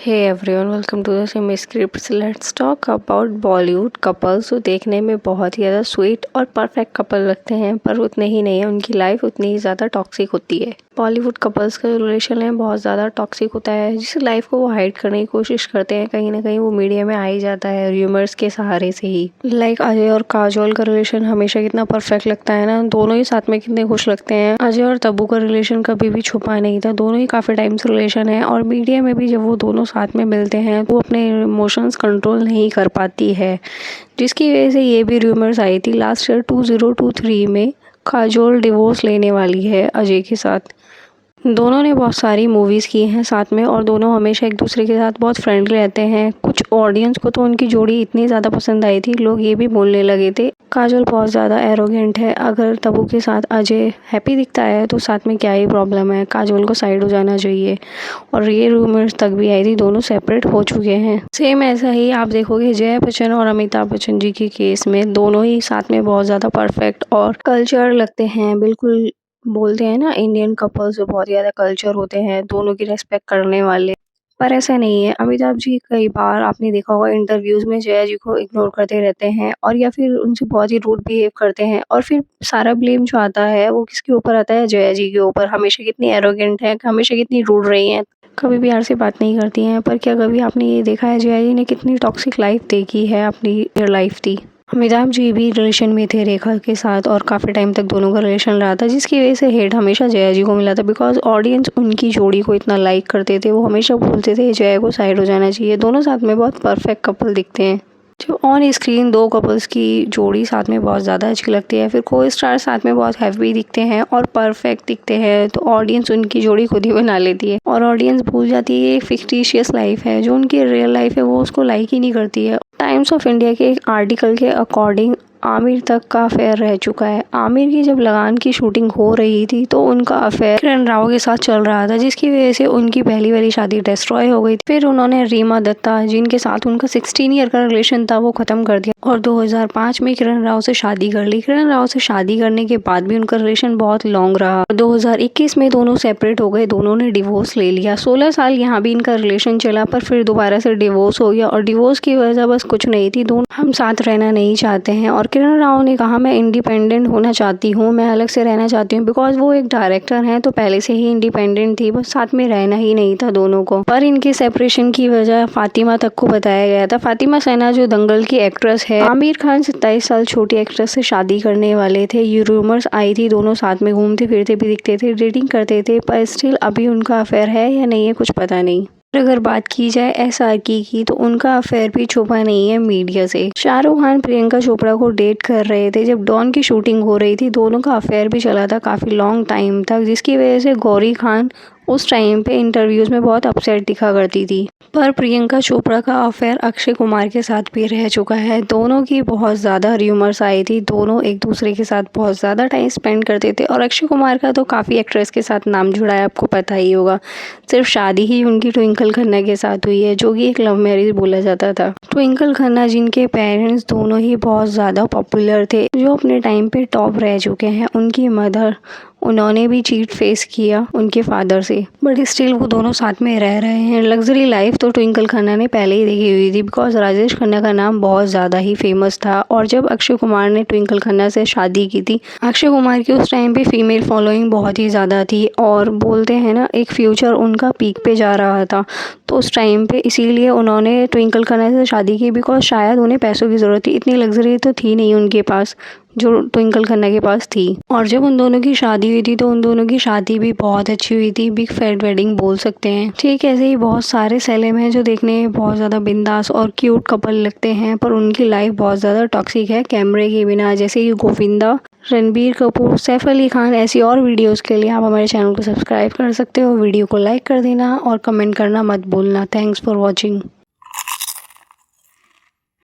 Hey everyone, welcome to the semi scripts. Let's talk about Bollywood couples जो देखने में बहुत ही ज़्यादा स्वीट और परफेक्ट कपल लगते हैं, पर उतने ही नहीं है, उनकी लाइफ उतनी ही ज़्यादा टॉक्सिक होती है। बॉलीवुड कपल्स का रिलेशन है बहुत ज़्यादा टॉक्सिक होता है, जिस लाइफ को वो हाइड करने की कोशिश करते हैं। कहीं ना कहीं वो मीडिया में आ ही जाता है र्यूमर्स के सहारे से ही। लाइक अजय और काजोल का रिलेशन हमेशा कितना परफेक्ट लगता है ना, दोनों ही साथ में कितने खुश लगते हैं। अजय और तब्बू का रिलेशन कभी भी छुपा नहीं था, दोनों ही काफ़ी टाइम से रिलेशन है और मीडिया में भी जब वो दोनों साथ में मिलते हैं तो वो अपने इमोशंस कंट्रोल नहीं कर पाती है, जिसकी वजह से ये भी रूमर्स आई थी लास्ट ईयर 2023 में काजोल डिवोर्स लेने वाली है अजय के साथ। दोनों ने बहुत सारी मूवीज़ की हैं साथ में और दोनों हमेशा एक दूसरे के साथ बहुत फ्रेंडली रहते हैं। कुछ ऑडियंस को तो उनकी जोड़ी इतनी ज़्यादा पसंद आई थी, लोग ये भी बोलने लगे थे काजोल बहुत ज़्यादा एरोगेंट है, अगर तब्बू के साथ अजय हैप्पी दिखता है तो साथ में क्या ही प्रॉब्लम है, काजोल को साइड हो जाना चाहिए। और ये रूमर्स तक भी आई थी दोनों सेपरेट हो चुके हैं। सेम ऐसा ही आप देखोगे जया बच्चन और अमिताभ बच्चन जी के केस में, दोनों ही साथ में बहुत ज़्यादा परफेक्ट और कल्चर लगते हैं। बिल्कुल बोलते हैं ना, इंडियन कपल्स जो बहुत ज़्यादा कल्चर होते हैं, दोनों की रेस्पेक्ट करने वाले। पर ऐसा नहीं है। अमिताभ जी कई बार आपने देखा होगा इंटरव्यूज़ में जया जी को इग्नोर करते रहते हैं और या फिर उनसे बहुत ही रूड बिहेव करते हैं, और फिर सारा ब्लेम जो आता है वो किसके ऊपर आता है, जया जी के ऊपर। हमेशा कितनी एरोगेंट है, हमेशा कितनी रूड रही हैं, कभी प्यार से बात नहीं करती हैं। पर क्या कभी आपने ये देखा है जया जी ने कितनी टॉक्सिक लाइफ देखी है, अपनी लाइफ थी। अमिताभ जी भी रिलेशन में थे रेखा के साथ और काफ़ी टाइम तक दोनों का रिलेशन रहा था, जिसकी वजह से हेट हमेशा जया जी को मिला था, बिकॉज ऑडियंस उनकी जोड़ी को इतना लाइक करते थे। वो हमेशा बोलते थे जया को साइड हो जाना चाहिए। दोनों साथ में बहुत परफेक्ट कपल दिखते हैं। जो ऑन स्क्रीन दो कपल्स की जोड़ी साथ में बहुत ज़्यादा अच्छी लगती है, फिर को स्टार साथ में बहुत हैप्पी दिखते हैं और परफेक्ट दिखते हैं, तो ऑडियंस उनकी जोड़ी खुद ही बना लेती है और ऑडियंस भूल जाती है ये एक फिक्टिशियस लाइफ है। जो उनकी रियल लाइफ है वो उसको लाइक ही नहीं करती है। टाइम्स ऑफ इंडिया के एक आर्टिकल के अकॉर्डिंग आमिर तक का अफेयर रह चुका है। आमिर की जब लगान की शूटिंग हो रही थी तो उनका अफेयर किरण राव के साथ चल रहा था, जिसकी वजह से उनकी पहली वाली शादी डिस्ट्रॉय हो गई। फिर उन्होंने रीमा दत्ता, जिनके साथ उनका 16 ईयर का रिलेशन था, वो खत्म कर दिया और 2005 में किरण राव से शादी कर ली। किरण राव से शादी करने के बाद भी उनका रिलेशन बहुत लॉन्ग रहा। 2021 में दोनों सेपरेट हो गए, दोनों ने डिवोर्स ले लिया। 16 साल यहाँ भी इनका रिलेशन चला, पर फिर दोबारा से डिवोर्स हो गया और डिवोर्स की वजह बस कुछ नहीं थी, दोनों हम साथ रहना नहीं चाहते हैं। और किरण राव ने कहा मैं इंडिपेंडेंट होना चाहती हूँ, मैं अलग से रहना चाहती हूँ, बिकॉज वो एक डायरेक्टर हैं तो पहले से ही इंडिपेंडेंट थी, बस साथ में रहना ही नहीं था दोनों को। पर इनकी सेपरेशन की वजह फातिमा तक को बताया गया था। फातिमा सैना जो दंगल की एक्ट्रेस है, आमिर खान 27 साल छोटी एक्ट्रेस से शादी करने वाले थे। ये रूमर्स आई थी, दोनों साथ में घूमते फिरते भी दिखते थे, डेटिंग करते थे, पर स्टिल अभी उनका अफेयर है या नहीं है कुछ पता नहीं। अगर बात की जाए SRK की तो उनका अफेयर भी छुपा नहीं है मीडिया से। शाहरुख खान प्रियंका चोपड़ा को डेट कर रहे थे जब डॉन की शूटिंग हो रही थी, दोनों का अफेयर भी चला था काफ़ी लॉन्ग टाइम तक, जिसकी वजह से गौरी खान उस टाइम पे इंटरव्यूज़ में बहुत अपसेट दिखा करती थी। पर प्रियंका चोपड़ा का अफेयर अक्षय कुमार के साथ भी रह चुका है। दोनों की बहुत ज़्यादा र्यूमर्स आई थी, दोनों एक दूसरे के साथ बहुत ज़्यादा टाइम स्पेंड करते थे और अक्षय कुमार का तो काफ़ी एक्ट्रेस के साथ नाम जुड़ा है, आपको पता ही होगा। सिर्फ शादी ही उनकी ट्विंकल खन्ना के साथ हुई है, जो कि एक लव मैरिज बोला जाता था। ट्विंकल खन्ना जिनके पेरेंट्स दोनों ही बहुत ज़्यादा पॉपुलर थे, जो अपने टाइम पे टॉप रह चुके हैं। उनकी मदर, उन्होंने भी चीट फेस किया उनके फादर से, बट स्टिल वो दोनों साथ में रह रहे हैं। लग्जरी लाइफ तो ट्विंकल खन्ना ने पहले ही देखी हुई थी, बिकॉज राजेश खन्ना का नाम बहुत ज़्यादा ही फेमस था। और जब अक्षय कुमार ने ट्विंकल खन्ना से शादी की थी, अक्षय कुमार की उस टाइम पे फीमेल फॉलोइंग बहुत ही ज़्यादा थी और बोलते हैं ना एक फ्यूचर उनका पीक पे जा रहा था, तो उस टाइम पे इसीलिए उन्होंने ट्विंकल खन्ना से शादी की, बिकॉज शायद उन्हें पैसों की ज़रूरत थी। इतनी लग्जरी तो थी नहीं उनके पास जो ट्विंकल खन्ना के पास थी। और जब उन दोनों की शादी हुई थी तो उन दोनों की शादी भी बहुत अच्छी हुई थी, बिग फैट वेडिंग बोल सकते हैं। ठीक ऐसे ही बहुत सारे सेलेब हैं जो देखने में बहुत ज़्यादा बिंदास और क्यूट कपल लगते हैं, पर उनकी लाइफ बहुत ज़्यादा टॉक्सिक है कैमरे के बिना, जैसे कि गोविंदा, रणबीर कपूर, सैफ अली खान। ऐसी और वीडियोस के लिए आप हमारे चैनल को सब्सक्राइब कर सकते हो, वीडियो को लाइक कर देना और कमेंट करना मत भूलना। Thanks for watching.